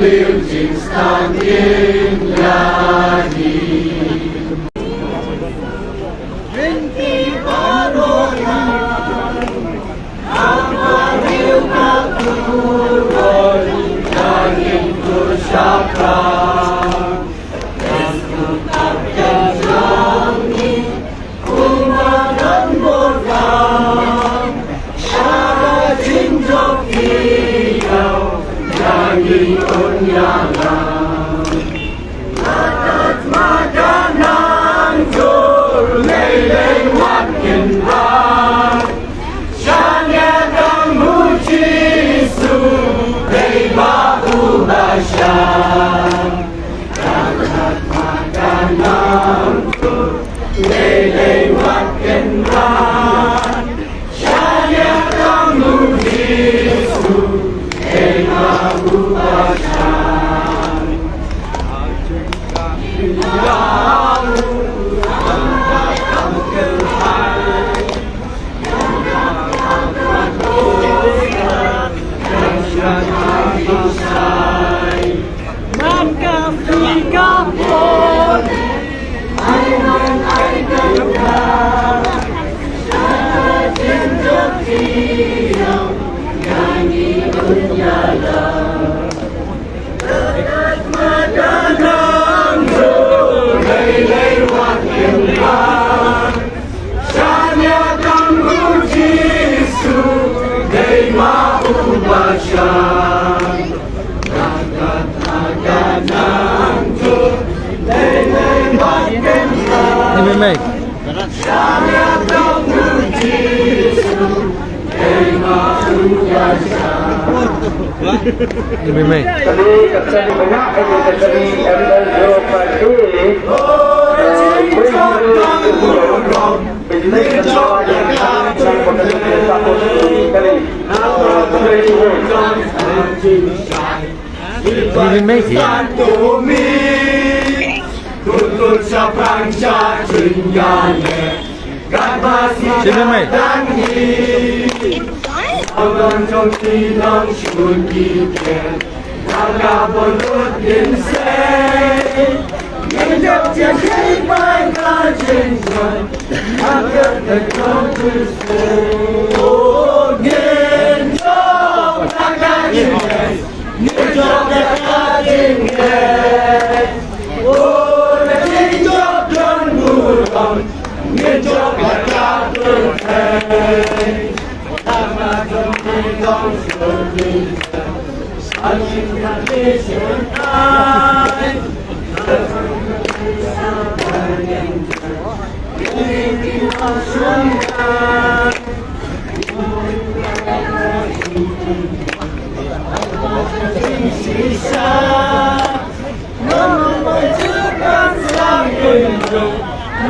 Halil Jinstan Ilahi. Rinti Barokan Amaril Matur Langit Kursyaka Mày Mày mày Tuntut sepanjang dunia dan hidup Orang jomti nang syun ikan Naga bolut insay Hidup jadi baiklah jenjang Agar tekong bersih Oh, ngenjok naga jenjang Ngenjok naga jenjang Oh, ngenjok dan burung Ngenjok naga berhenti Sama jomti nang syun ikan Saling nanti senai Sisa memajukan sang hidup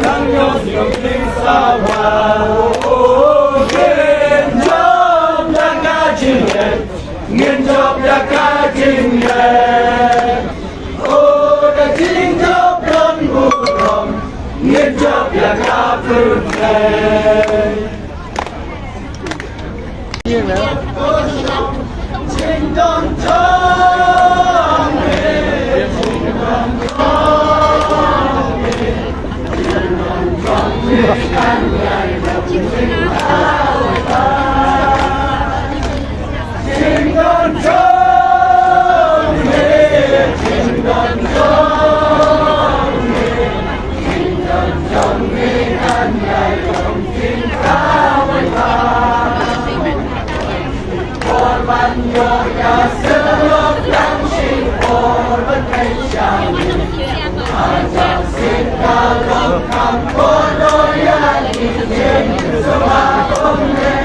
yang nyosong sawah. Oh, ngenjok jaga jinjen, ngenjok jaga jinjen. Oh, dah jinjok dan burung, ngenjok jaga berhenti. Jindong chong, jindong chong, jindong chong, kan lai jindong chong, jindong chong, jindong chong, kan lai Korban yoga selok yang sing korban kaisyang Ajak sing kalong kampono yang izin semua omne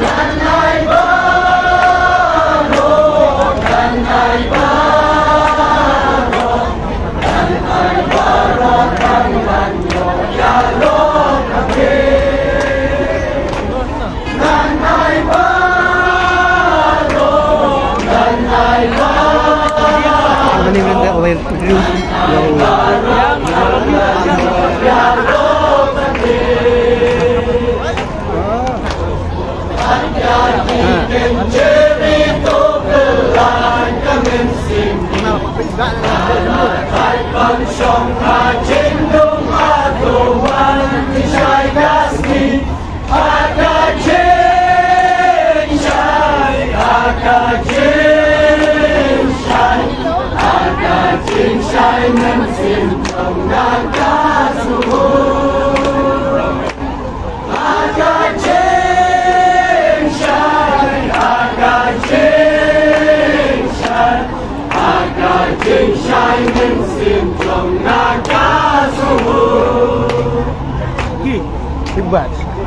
Dan hai baro, dan hai baro Dan hai baro, dan yoga lo kabe Dan hai baro Cerita belan kemen sing scheinen sind vom Nakasuhur. Agajin scheinen sind vom Nakasuhur. Hebat.